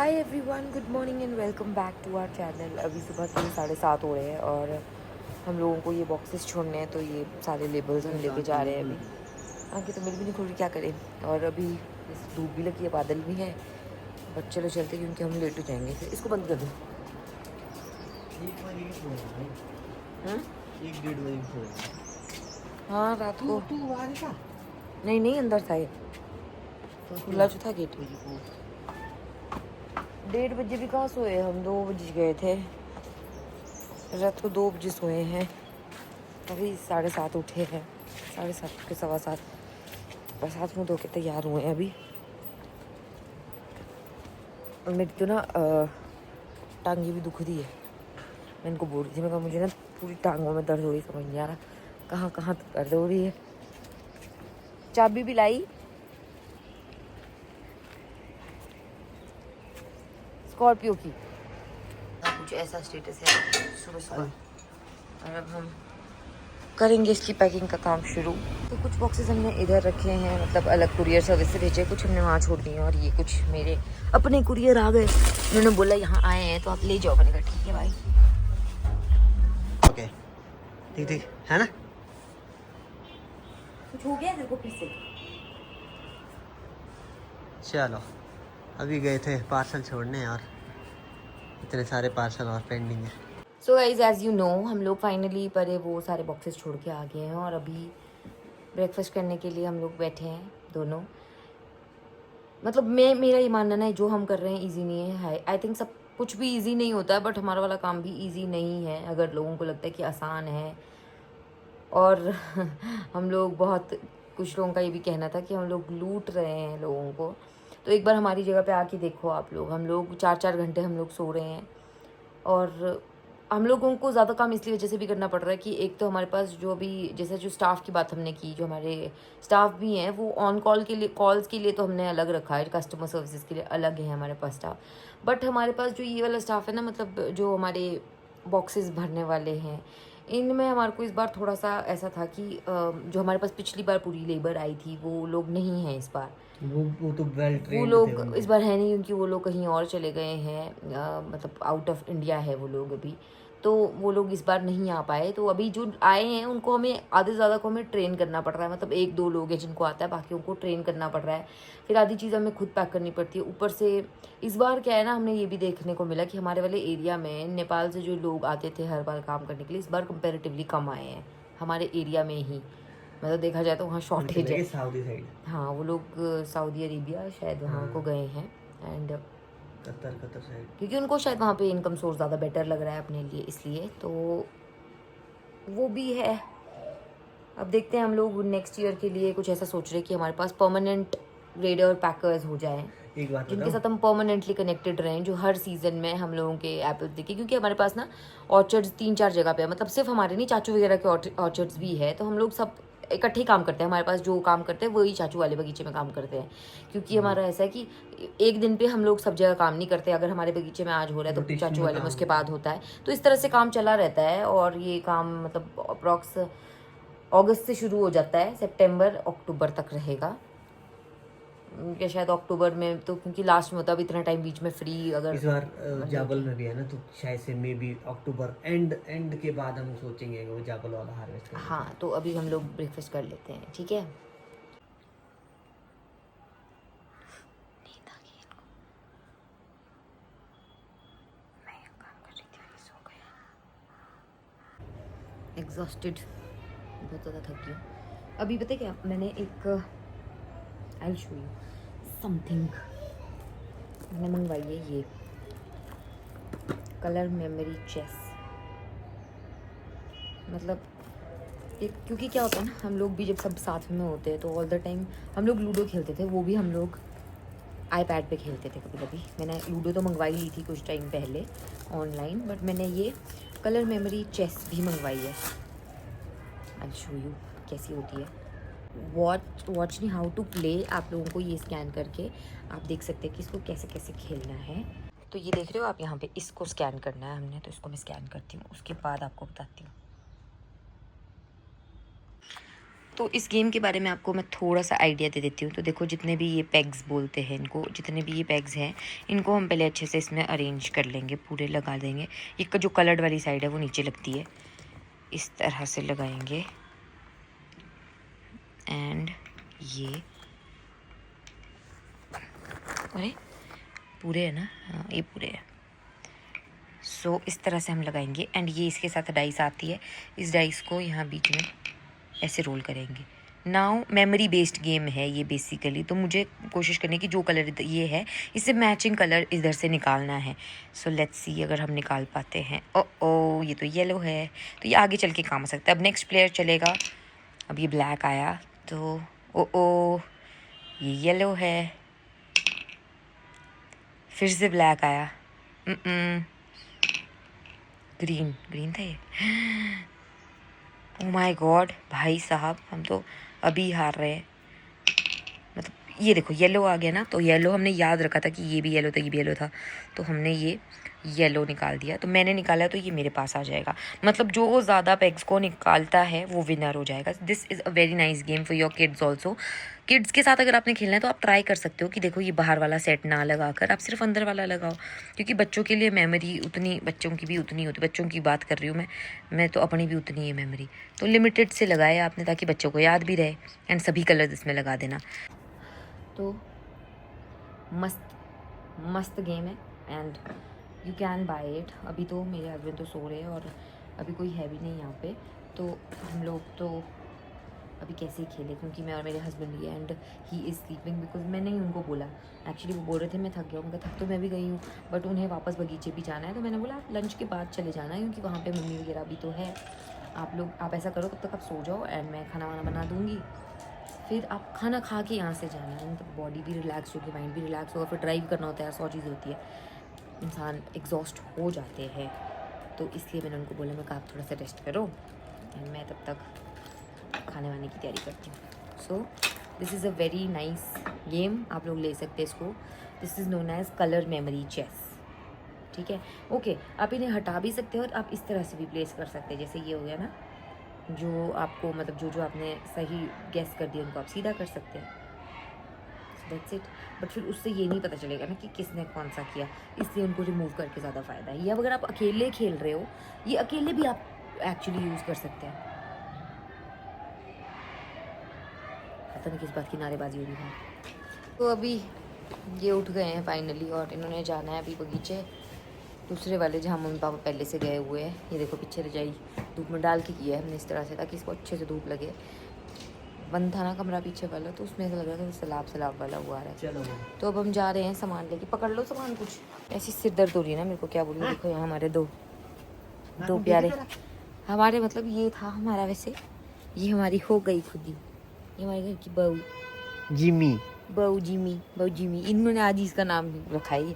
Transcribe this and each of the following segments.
Hi everyone, good morning and welcome back to our channel. अभी सुबह के 7:30 हो रहे हैं और हम लोगों को ये बॉक्सेस छोड़ने हैं, तो ये सारे लेबल्स हम लेके जा रहे हैं अभी। आगे तो मेरी भी नहीं खुल रही, क्या करें। और अभी धूप भी लगी है, बादल भी है, बट चलो चलते क्योंकि हम लेट हो जाएंगे। फिर इसको बंद कर दो। 1-1:30 हाँ, रात को तू बाहर था? नहीं अंदर था, ये खुला जो था गेट। 1:30 बजे भी कहाँ सोए हम, 2 बजे गए थे रात को, 2 बजे सोए हैं। अभी 7:30 उठे हैं, 7:30 के 7:15 बस हाथ मुँह धो के तैयार हुए हैं अभी। और मेरी तो ना टांगी भी दुख रही है। मैं इनको बोल रही थी, मैं कहा मुझे ना पूरी टांगों में दर्द हो रही, समझ नहीं आ रहा कहाँ कहाँ दर्द हो रही है। चाबी भी लाई, स्कॉर्पियो की। कुछ ऐसा स्टेटस है सुबह सुबह, और अब हम करेंगे इसकी पैकिंग का काम शुरू। तो कुछ बॉक्सेस हमने इधर रखे हैं, मतलब अलग कुरियर सर्विस से भेजे, कुछ हमने वहाँ छोड़ दिए, और ये कुछ मेरे अपने कुरियर आ गए। उन्होंने बोला यहाँ आए हैं तो आप ले जाओ। मैंने कहा ठीक है भाई। ओके, ठीक है ना। कुछ हो गया तेरे को फिर से? चलो, अभी गए थे पार्सल छोड़ने और इतने सारे पार्सल और पेंडिंग है। So guys, as you know, हम लोग फाइनली परे वो सारे बॉक्सेस छोड़ के आ गए हैं, और अभी ब्रेकफास्ट करने के लिए हम लोग बैठे हैं दोनों। मतलब मेरा ये मानना है जो हम कर रहे हैं इजी नहीं है। आई थिंक सब कुछ भी इजी नहीं होता है, बट हमारा वाला काम भी इजी नहीं है। अगर लोगों को लगता है कि आसान है, और हम लोग बहुत, कुछ लोगों का ये भी कहना था कि हम लोग लूट रहे हैं लोगों को, तो एक बार हमारी जगह पे आके देखो आप लोग। हम लोग 4-4 घंटे हम लोग सो रहे हैं, और हम लोगों को ज़्यादा काम इसलिए वजह से भी करना पड़ रहा है कि एक तो हमारे पास जो अभी, जैसे जो स्टाफ की बात हमने की, जो हमारे स्टाफ भी हैं वो ऑन कॉल के लिए, कॉल्स के लिए तो हमने अलग रखा है, कस्टमर सर्विसेज के लिए अलग है हमारे पास स्टाफ। बट हमारे पास जो ये वाला स्टाफ है ना, मतलब जो हमारे बॉक्सेस भरने वाले हैं, इनमें हमारे को इस बार थोड़ा सा ऐसा था कि जो हमारे पास पिछली बार पूरी लेबर आई थी वो लोग नहीं हैं इस बार। वो तो वेल वो ट्रेंड थे लोग बंदे। इस बार है नहीं, क्योंकि वो लोग कहीं और चले गए हैं, मतलब आउट ऑफ इंडिया है वो लोग अभी, तो वो लोग इस बार नहीं आ पाए। तो अभी जो आए हैं उनको हमें आधे से ज़्यादा को हमें ट्रेन करना पड़ रहा है, मतलब 1-2 लोग हैं जिनको आता है, बाकी उनको ट्रेन करना पड़ रहा है। फिर आधी चीज़ हमें खुद पैक करनी पड़ती है। ऊपर से इस बार क्या है ना, हमने ये भी देखने को मिला कि हमारे वाले एरिया में नेपाल से जो लोग आते थे हर बार काम करने के लिए, इस बार कंपेरेटिवली कम आए हैं हमारे एरिया में ही। मतलब देखा जाए तो वहाँ शॉर्टेज है। सऊदी साइड, हाँ, वो लोग सऊदी अरेबिया शायद वहाँ को गए हैं, एंड कतर साइड, क्योंकि उनको शायद वहाँ पे इनकम सोर्स ज़्यादा बेटर लग रहा है अपने लिए, इसलिए तो वो भी है। अब देखते हैं, हम लोग नेक्स्ट ईयर के लिए कुछ ऐसा सोच रहे हैं कि हमारे पास परमानेंट रेडर पैकर्स हो जाएं, एक बात जिनके बताओ। साथ हम परमानेंटली कनेक्टेड रहें, जो हर सीज़न में हम लोगों के एप्पल देखें। क्योंकि हमारे पास ना ऑर्चर्ड्स 3-4 जगह पे है, मतलब सिर्फ हमारे नहीं, चाचू वगैरह के ऑर्चर्ड्स भी है, तो हम लोग सब इकट्ठे ही काम करते हैं। हमारे पास जो काम करते हैं वही चाचू वाले बगीचे में काम करते हैं, क्योंकि हमारा ऐसा है कि एक दिन पे हम लोग सब जगह काम नहीं करते। अगर हमारे बगीचे में आज हो रहा है तो चाचू वाले में उसके बाद होता है, तो इस तरह से काम चला रहता है। और ये काम मतलब अप्रॉक्स अगस्त से शुरू हो जाता है, सितंबर अक्टूबर तक रहेगा, या शायद अक्टूबर में, तो क्योंकि लास्ट में होता है। अब इतना टाइम बीच में फ्री अगर इस बार जाबल में भी है ना, तो शायद से मे बी अक्टूबर एंड के बाद हम सोचेंगे कि वो जाबल वाला हार्वेस्ट करने का। हाँ, तो अभी हम लोग ब्रेकफास्ट कर लेते हैं, ठीक है। एग्जॉस्टेड, बहुत ज़्यादा थक गई हूँ। अभी पता है क्या, मैंने एक, आई शो यू समथिंग, मैंने मंगवाई है ये कलर मेमोरी चेस। मतलब एक, क्योंकि क्या होता है ना, हम लोग भी जब सब साथ में होते हैं तो ऑल द टाइम हम लोग लूडो खेलते थे, वो भी हम लोग आईपैड पे खेलते थे कभी कभी। मैंने लूडो तो मंगवाई ली थी कुछ टाइम पहले ऑनलाइन, बट मैंने ये कलर मेमोरी चेस भी मंगवाई है। आई शो यू कैसी होती है। वॉच नहीं, हाउ टू प्ले, आप लोगों को ये स्कैन करके आप देख सकते हैं कि इसको कैसे कैसे खेलना है। तो ये देख रहे हो आप, यहाँ पे इसको स्कैन करना है हमने, तो इसको मैं स्कैन करती हूँ, उसके बाद आपको बताती हूँ। तो इस गेम के बारे में आपको मैं थोड़ा सा आइडिया दे देती हूँ। तो देखो, जितने भी ये पेग्स बोलते हैं इनको, जितने भी ये पेग्स हैं, इनको हम पहले अच्छे से इसमें अरेंज कर लेंगे, पूरे लगा देंगे। ये जो कलर्ड वाली साइड है वो नीचे लगती है, इस तरह से लगाएंगे। एंड ये अरे पूरे है ना, हाँ ये पूरे है। सो इस तरह से हम लगाएंगे। एंड ये इसके साथ डाइस आती है, इस डाइस को यहाँ बीच में ऐसे रोल करेंगे। नाउ मेमोरी बेस्ड गेम है ये बेसिकली, तो मुझे कोशिश करनी है कि जो कलर ये है इससे मैचिंग कलर इधर से निकालना है। सो लेट्स सी अगर हम निकाल पाते हैं। ओ ये तो येलो है, तो ये आगे चल के काम आ सकता है। अब नेक्स्ट प्लेयर चलेगा। अब ये ब्लैक आया, तो ओ ये येलो है, फिर से ब्लैक आया, ग्रीन था ये। ओ माय गॉड भाई साहब, हम तो अभी हार रहे हैं। मतलब ये देखो येलो आ गया ना, तो येलो हमने याद रखा था कि ये भी येलो था, ये भी येलो था, तो हमने ये येलो निकाल दिया। तो मैंने निकाला तो ये मेरे पास आ जाएगा। मतलब जो ज़्यादा पेग्स को निकालता है वो विनर हो जाएगा। This is a very nice game for your kids also. Kids के साथ अगर आपने खेलना है तो आप ट्राई कर सकते हो कि देखो ये बाहर वाला सेट ना लगा कर आप सिर्फ अंदर वाला लगाओ, क्योंकि बच्चों के लिए मेमोरी उतनी, बच्चों की भी उतनी होती, बच्चों की बात कर रही हूँ मैं तो अपनी भी उतनी है मेमोरी। तो लिमिटेड से लगाए आपने ताकि बच्चों को याद भी रहे। एंड सभी कलर्स इसमें लगा देना। तो मस्त गेम है and you can buy it. अभी तो मेरे हस्बैंड तो सो रहे हैं और अभी कोई है भी नहीं यहाँ पे, तो हम लोग तो अभी कैसे ही खेले, क्योंकि मैं और मेरे husband he and he is sleeping. Because मैंने ही उनको बोला, एक्चुअली वो बोल रहे थे मैं थक गया हूँ, थक तो मैं भी गई हूँ, बट उन्हें वापस बगीचे भी जाना है। तो मैंने बोला आप लंच के बाद चले जाना, क्योंकि वहाँ पे मम्मी वगैरह भी तो है। आप ऐसा करो, तब तक आप सो जाओ एंड मैं खाना वाना बना दूँगी, फिर आप खाना खा के यहाँ से जाना है। मतलब बॉडी भी रिलैक्स होगी, माइंड भी रिलैक्स होगा। फिर ड्राइव करना होता है, 100 चीज़ होती है, इंसान एग्जॉस्ट हो जाते हैं। तो इसलिए मैंने उनको बोला मैं कहा आप थोड़ा सा रेस्ट करो एंड मैं तब तक खाने वाने की तैयारी करती हूँ। So this is a very nice game, आप लोग ले सकते हैं इसको। This is known as colour memory chess, ठीक है। ओके, आप इन्हें हटा भी सकते हो और आप इस तरह से भी प्लेस कर सकते हैं। जैसे ये हो गया ना, जो आपको मतलब जो आपने सही गेस कर दिया उनको आप सीधा कर सकते हैं। That's it. बट फिर उससे ये नहीं पता चलेगा ना कि किसने कौन सा किया, इसलिए उनको रिमूव करके ज़्यादा फ़ायदा है। या अगर आप अकेले खेल रहे हो, ये अकेले भी आप एक्चुअली यूज़ कर सकते हैं। पता नहीं किस बात की नारेबाजी हो रही है। तो अभी ये उठ गए हैं फाइनली और इन्होंने जाना है अभी बगीचे, दूसरे वाले जहाँ मम्मी पापा पहले से गए हुए हैं। ये देखो पीछे रजाई धूप में डाल के किया है हमने इस तरह से, ताकि इसको अच्छे से धूप लगे। बंद था ना कमरा पीछे वाला, तो उसमें लग रहा था सैलाब वाला हुआ आ रहा है। चलो तो अब हम जा रहे हैं सामान लेके। पकड़ लो सामान, कुछ ऐसी सिर दर्द हो रही है ना मेरे को, क्या बोलूँ। देखो यहाँ हमारे दो प्यारे, हमारे मतलब ये था हमारा, वैसे ये हमारी हो गई खुद ही, ये हमारे घर की बहू जिमी, बहू जिमी, इन्होंने आज इसका नाम रखा है।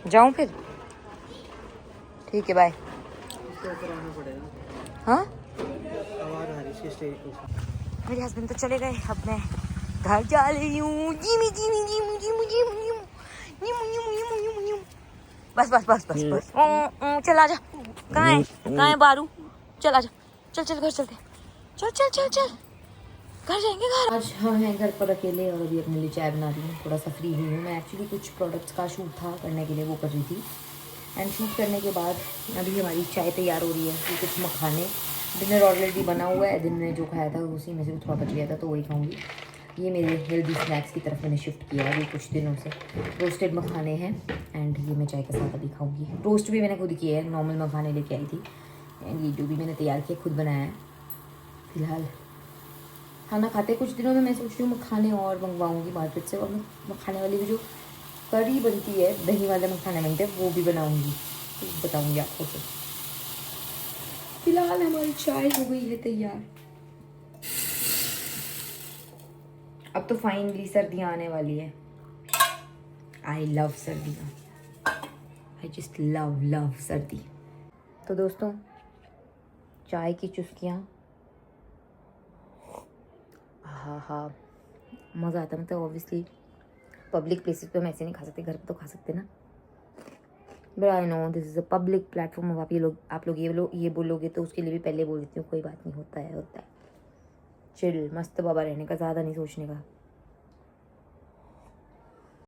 जाऊं फिर, ठीक है बाय। हाँ मेरे हस्बैंड तो चले गए, अब मैं घर जा रही हूँ। बस चला जा। कहाँ है बारू, चल घर चलते, चल घर जाएंगे। घर आज हम हैं घर पर अकेले और अभी अपने लिए चाय बना रही हूँ। थोड़ा सा फ्री हुई हूँ मैं, एक्चुअली कुछ प्रोडक्ट्स का शूट था करने के लिए, वो कर रही थी। एंड शूट करने के बाद अभी हमारी चाय तैयार हो रही है। ये कुछ मखाने, डिनर ऑलरेडी बना हुआ है, दिन में जो खाया था उसी में से थोड़ा बच गया था, तो वही खाऊंगी। ये मेरे हेल्दी स्नैक्स की तरफ मैंने शिफ्ट किया है अभी कुछ दिनों से। रोस्टेड मखाने हैं एंड ये मैं चाय के साथ अभी खाऊंगी। रोस्ट भी मैंने खुद किए हैं, नॉर्मल मखाने लेके आई थी एंड ये जो भी मैंने तैयार किया खुद बनाया है। फिलहाल खाना खाते कुछ दिनों में मैं सोच रही हूँ मखाने और मंगवाऊँगी मार्केट से, और मखाने वाली भी जो कड़ी बनती है, दही वाले मखाने बनते हैं, वो भी बनाऊँगी, तो बताऊँगी आपको फिर। फिलहाल हमारी चाय हो गई है तैयार। अब तो फाइनली सर्दियाँ आने वाली है। आई लव सर्दियाँ, आई जस्ट लव सर्दी। तो दोस्तों चाय की चुस्कियाँ, हाँ मज़ा आता है। मतलब ऑब्वियसली पब्लिक प्लेसेस पे हम ऐसे नहीं खा सकते, घर पे तो खा सकते ना। But I know this is a public platform. अब आप लोग ये बोलोगे तो उसके लिए भी पहले बोल देती हूँ, कोई बात नहीं, होता है। चिल, मस्त बाबा रहने का, ज़्यादा नहीं सोचने का।